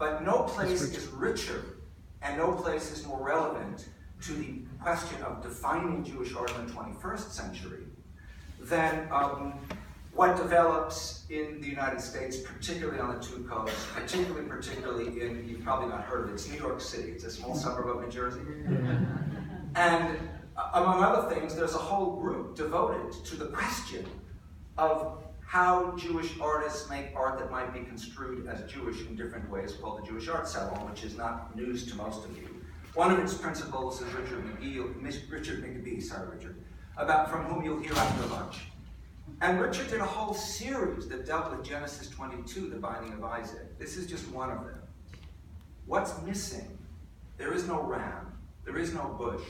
But no place is richer and no place is more relevant to the question of defining Jewish art in the 21st century than what develops in the United States, particularly on the two coasts, particularly in, you've probably not heard of it, it's New York City. It's a small suburb of New Jersey. And among other things, there's a whole group devoted to the question of how Jewish artists make art that might be construed as Jewish in different ways, called the Jewish Art Salon, which is not news to most of you. One of its principals is Richard McBee, from whom you'll hear after lunch. And Richard did a whole series that dealt with Genesis 22, the binding of Isaac. This is just one of them. What's missing? There is no ram. There is no bush.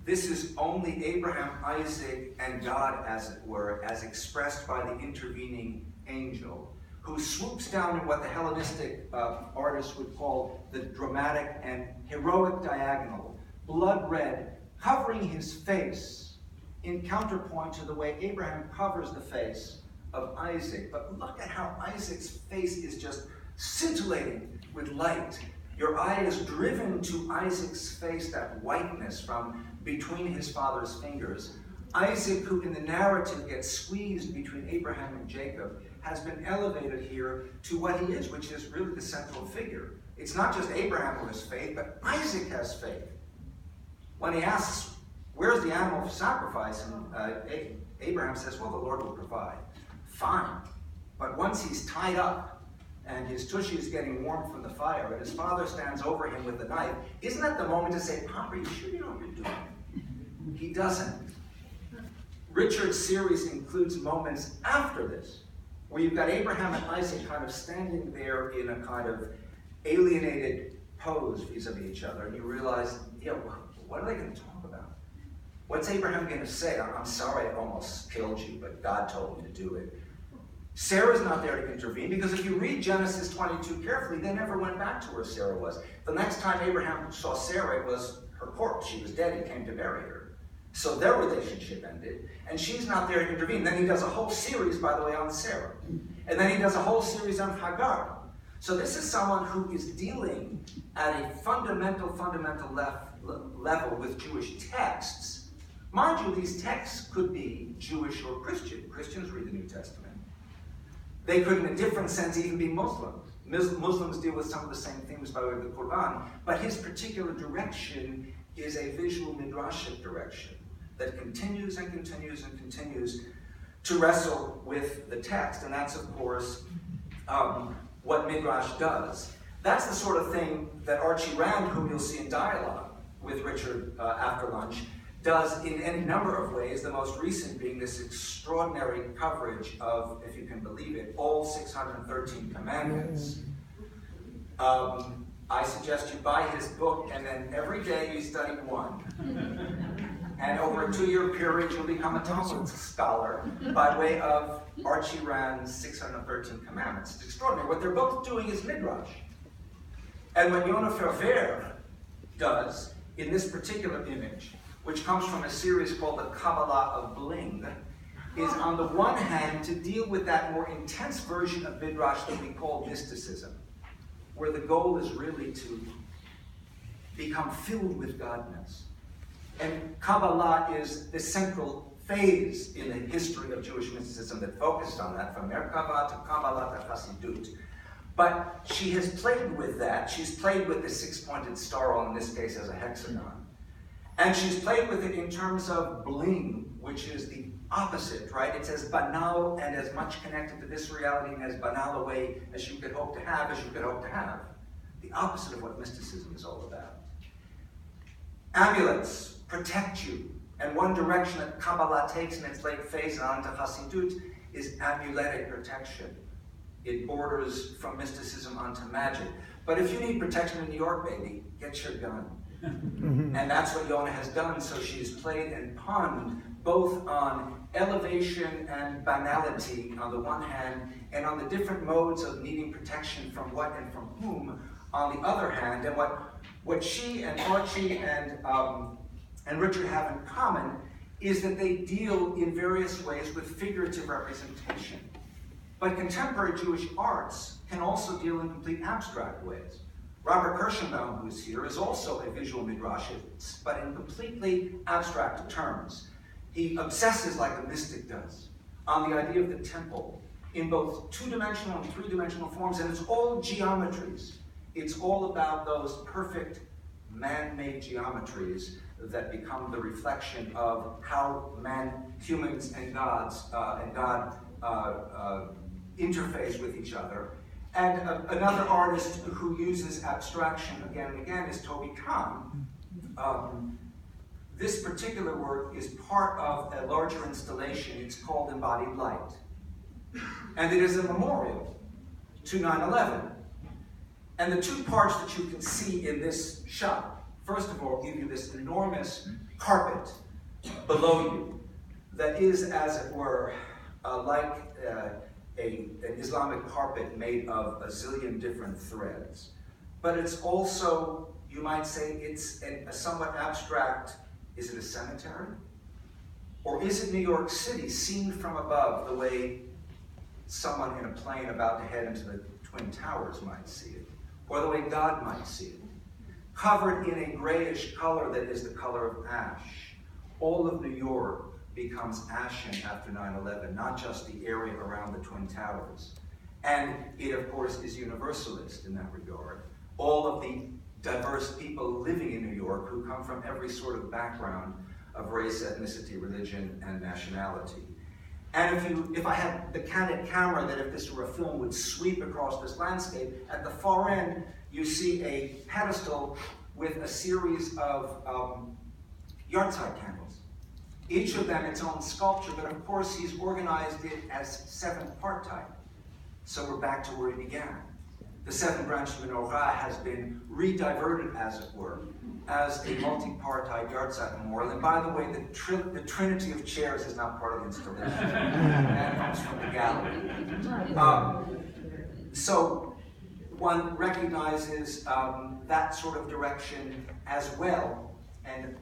This is only Abraham, Isaac, and God, as it were, as expressed by the intervening angel, who swoops down in what the Hellenistic artists would call the dramatic and heroic diagonal, blood red, covering his face in counterpoint to the way Abraham covers the face of Isaac. But look at how Isaac's face is just scintillating with light. Your eye is driven to Isaac's face, that whiteness from between his father's fingers. Isaac, who in the narrative gets squeezed between Abraham and Jacob, has been elevated here to what he is, which is really the central figure. It's not just Abraham who has faith, but Isaac has faith. When he asks, where's the animal for sacrifice? And Abraham says, well, the Lord will provide. Fine. But once he's tied up, and his tushy is getting warm from the fire, and his father stands over him with a knife, isn't that the moment to say, Papa, you sure you know what you're doing? He doesn't. Richard's series includes moments after this, where you've got Abraham and Isaac kind of standing there in a kind of alienated pose vis-a-vis each other, and you realize, what are they going to talk about? What's Abraham going to say? I'm sorry I almost killed you, but God told me to do it. Sarah's not there to intervene, because if you read Genesis 22 carefully, they never went back to where Sarah was. The next time Abraham saw Sarah, it was her corpse. She was dead. He came to bury her. So their relationship ended, and she's not there to intervene. Then he does a whole series, by the way, on Sarah. And then he does a whole series on Hagar. So this is someone who is dealing at a fundamental level with Jewish texts. Mind you, these texts could be Jewish or Christian. Christians read the New Testament. They could, in a different sense, even be Muslim. Muslims deal with some of the same themes by way of the Quran, but his particular direction is a visual midrashic direction that continues and continues and continues to wrestle with the text, and that's, of course, what midrash does. That's the sort of thing that Archie Rand, whom you'll see in dialogue with Richard after lunch, does in any number of ways, the most recent being this extraordinary coverage of, if you can believe it, all 613 commandments. I suggest you buy his book, and then every day you study one. And over a 2-year period, you'll become a Talmud scholar by way of Archie Rand's 613 commandments. It's extraordinary. What they're both doing is midrash. And what Yona Verwer does in this particular image, which comes from a series called the Kabbalah of Bling, is on the one hand to deal with that more intense version of midrash that we call mysticism, where the goal is really to become filled with godness. And Kabbalah is the central phase in the history of Jewish mysticism that focused on that, from Merkava to Kabbalah to Hasidut. But she has played with that. She's played with the six-pointed star, in this case as a hexagon. And she's played with it in terms of bling, which is the opposite, right? It's as banal and as much connected to this reality and as banal a way as you could hope to have, The opposite of what mysticism is all about. Amulets protect you. And one direction that Kabbalah takes in its late phase and on to Hasidut is amuletic protection. It borders from mysticism onto magic. But if you need protection in New York, baby, get your gun. And that's what Yona has done. So she's played and punned both on elevation and banality on the one hand, and on the different modes of needing protection from what and from whom on the other hand. And what she and Archie and Richard have in common is that they deal in various ways with figurative representation. But contemporary Jewish arts can also deal in complete abstract ways. Robert Kirschenbaum, who is here, is also a visual midrashist, but in completely abstract terms. He obsesses like a mystic does on the idea of the temple in both two-dimensional and three-dimensional forms, and it's all geometries. It's all about those perfect man-made geometries that become the reflection of how humans and God interface with each other. And another artist who uses abstraction again and again is Toby Calm. This particular work is part of a larger installation. It's called Embodied Light. And it is a memorial to 9/11. And the two parts that you can see in this shot, first of all, give you this enormous carpet below you that is, as it were, like an Islamic carpet made of a zillion different threads. But it's also, you might say, it's a somewhat abstract, is it a cemetery? Or is it New York City seen from above the way someone in a plane about to head into the Twin Towers might see it? Or the way God might see it? Covered in a grayish color that is the color of ash. All of New York becomes ashen after 9/11, not just the area around the Twin Towers. And it, of course, is universalist in that regard. All of the diverse people living in New York who come from every sort of background of race, ethnicity, religion, and nationality. And if I had the Canon camera that if this were a film would sweep across this landscape, at the far end you see a pedestal with a series of yahrzeit candles. Each of them its own sculpture, but of course he's organized it as seventh part type. So we're back to where he began. The seven-branched menorah has been re-diverted, as it were, as a multi-partite yahrzeit memorial. And by the way, the trinity of chairs is not part of the installation. That comes from the gallery. So one recognizes that sort of direction as well. And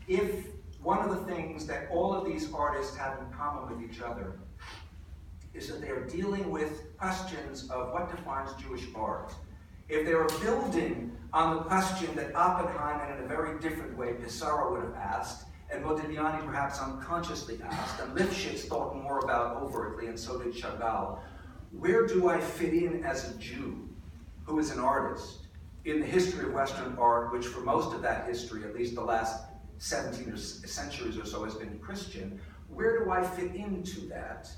if one of the things that all of these artists have in common with each other is that they are dealing with questions of what defines Jewish art. If they are building on the question that Oppenheimer, in a very different way, Pissarro would have asked, and Modigliani perhaps unconsciously asked, and Lifshitz thought more about overtly, and so did Chagall, where do I fit in as a Jew who is an artist in the history of Western art, which for most of that history, at least the last 17 centuries or so, has been Christian? Where do I fit into that?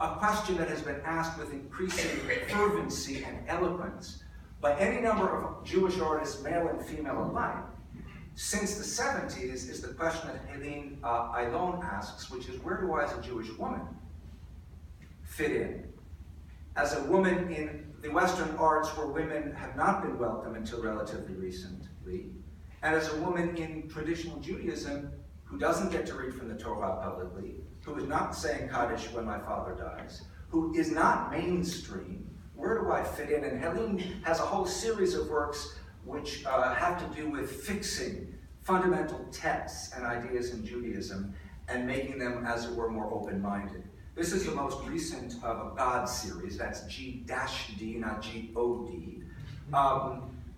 A question that has been asked with increasing fervency and eloquence by any number of Jewish artists, male and female alike, since the 70s, is the question that Helene Aylon asks, which is, where do I, as a Jewish woman, fit in? As a woman in the Western arts where women have not been welcome until relatively recently, and as a woman in traditional Judaism who doesn't get to read from the Torah publicly, who is not saying Kaddish when my father dies, who is not mainstream, where do I fit in? And Helene has a whole series of works which have to do with fixing fundamental texts and ideas in Judaism and making them, as it were, more open-minded. This is the most recent of a God series, that's G-D, not G-O-D,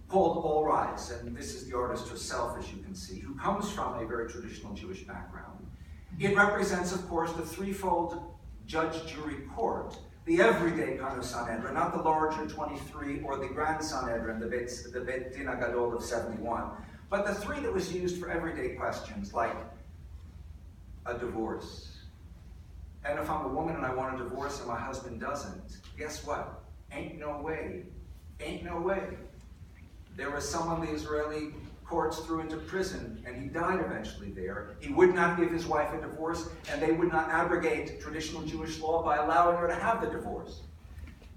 called Ori Z, and this is the artist herself, as you can see, who comes from a very traditional Jewish background. It represents, of course, the threefold judge-jury court, the everyday kind of Sanhedrin, not the larger 23 or the grand Sanhedrin, the Bet Din HaGadol of 71, but the three that was used for everyday questions, like a divorce. And if I'm a woman and I want a divorce and my husband doesn't, guess what? Ain't no way. Ain't no way. There was someone the Israeli courts threw into prison, and he died eventually there. He would not give his wife a divorce, and they would not abrogate traditional Jewish law by allowing her to have the divorce.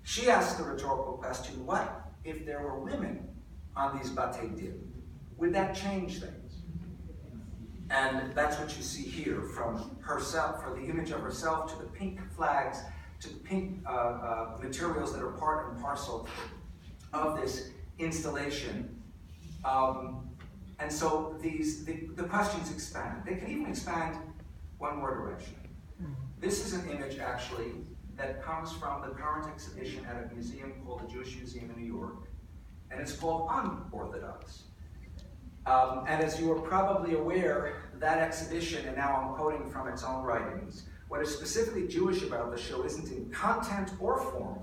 She asked the rhetorical question, what if there were women on these Batei Din? Would that change things? And that's what you see here, from herself, from the image of herself to the pink flags, to the pink materials that are part and parcel of this installation. And so the questions expand. They can even expand one more direction. This is an image, actually, that comes from the current exhibition at a museum called the Jewish Museum in New York, and it's called Unorthodox. And as you are probably aware, that exhibition, and now I'm quoting from its own writings, what is specifically Jewish about the show isn't in content or form,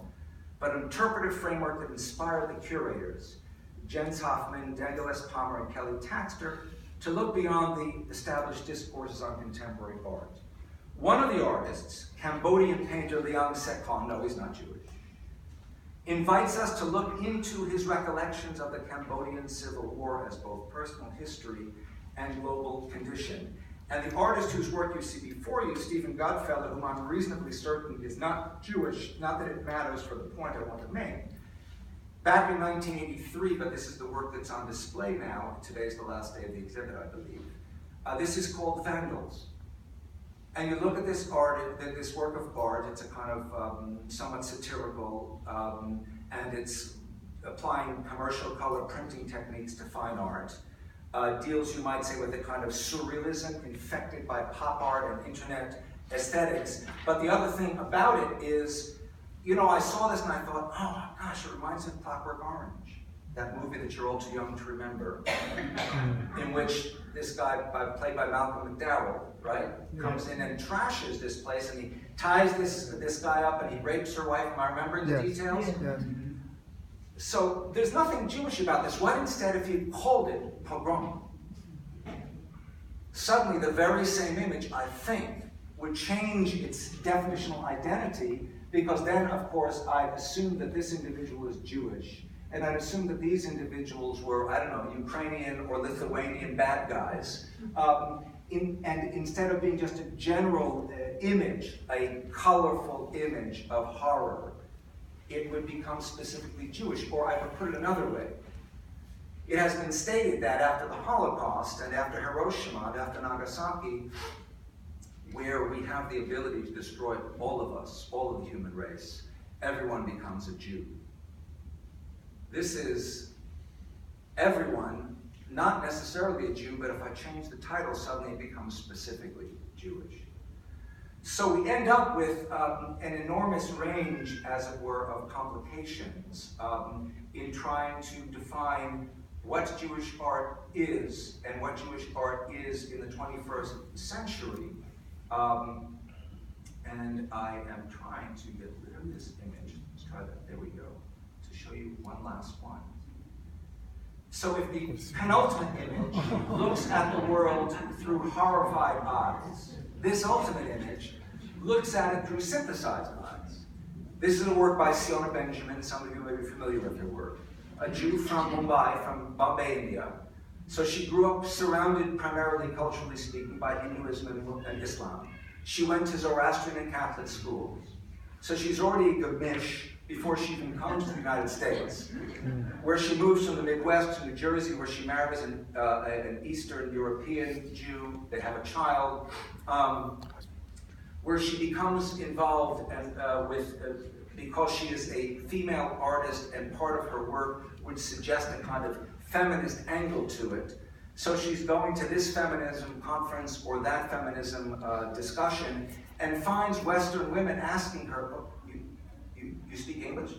but an interpretive framework that inspired the curators, Jens Hoffman, Daniel S. Palmer, and Kelly Taxter, to look beyond the established discourses on contemporary art. One of the artists, Cambodian painter Liang Sekon, no, he's not Jewish, invites us to look into his recollections of the Cambodian Civil War as both personal history and global condition. And the artist whose work you see before you, Stephen Godfellow, whom I'm reasonably certain is not Jewish, not that it matters for the point I want to make, back in 1983, but this is the work that's on display now, today's the last day of the exhibit, I believe. This is called Vandals. And you look at this art, this work of art, it's a kind of somewhat satirical, and it's applying commercial color printing techniques to fine art. Deals, you might say, with a kind of surrealism infected by pop art and internet aesthetics. But the other thing about it is, you know, I saw this and I thought, oh gosh, it reminds me of Clockwork Orange, that movie that you're all too young to remember, in which this guy, played by Malcolm McDowell, right, comes in and trashes this place, and he ties this guy up and he rapes her wife. Am I remembering the details? Yes. So there's nothing Jewish about this. What instead if you called it pogrom? Suddenly the very same image, I think, would change its definitional identity, because then, of course, I'd assume that this individual is Jewish, and I'd assume that these individuals were, I don't know, Ukrainian or Lithuanian bad guys. And instead of being just a general image, a colorful image of horror, it would become specifically Jewish. Or I would put it another way. It has been stated that after the Holocaust and after Hiroshima and after Nagasaki, where we have the ability to destroy all of us, all of the human race, everyone becomes a Jew. This is everyone, not necessarily a Jew, but if I change the title, suddenly it becomes specifically Jewish. So we end up with an enormous range, as it were, of complications in trying to define what Jewish art is and what Jewish art is in the 21st century. And I am trying to get rid of this image. Let's try that. There we go. To show you one last one. So if the penultimate image looks at the world through horrified eyes, this ultimate image looks at it through synthesized eyes. This is a work by Ciara Benjamin. Some of you may be familiar with her work. A Jew from Mumbai, from Bombay, India. So she grew up surrounded primarily, culturally speaking, by Hinduism and Islam. She went to Zoroastrian and Catholic schools. So she's already a Gamish before she even comes to the United States, where she moves from the Midwest to New Jersey, where she marries an Eastern European Jew. They have a child, where she becomes involved because she is a female artist, and part of her work would suggest a kind of feminist angle to it. So she's going to this feminism conference or that feminism discussion and finds Western women asking her, oh, you speak English?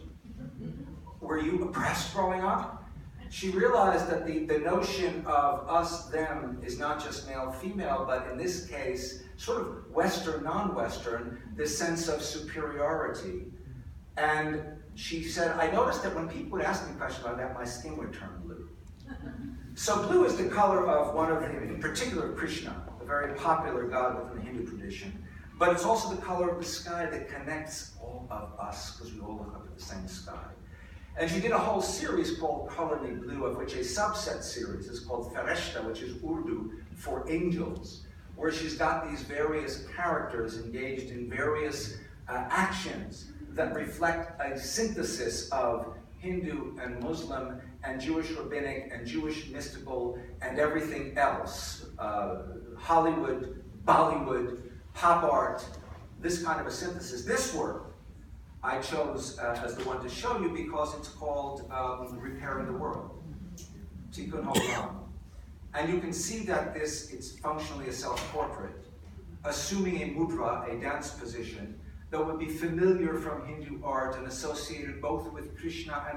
Were you oppressed growing up? She realized that the notion of us, them is not just male-female, but in this case, sort of Western, non-Western, this sense of superiority. And she said, I noticed that when people would ask me questions about that, my skin would turn blue. So blue is the color of one of the, in particular Krishna, a very popular god within the Hindu tradition. But it's also the color of the sky that connects all of us, because we all look up at the same sky. And she did a whole series called Color Me Blue, of which a subset series is called Fereshta, which is Urdu for angels, where she's got these various characters engaged in various actions that reflect a synthesis of Hindu and Muslim and Jewish rabbinic and Jewish mystical and everything else. Hollywood, Bollywood, pop art, this kind of a synthesis. This work I chose as the one to show you because it's called Repairing the World, Tikkun Olam. And you can see that it's functionally a self-portrait, assuming a mudra, a dance position, that would be familiar from Hindu art and associated both with Krishna and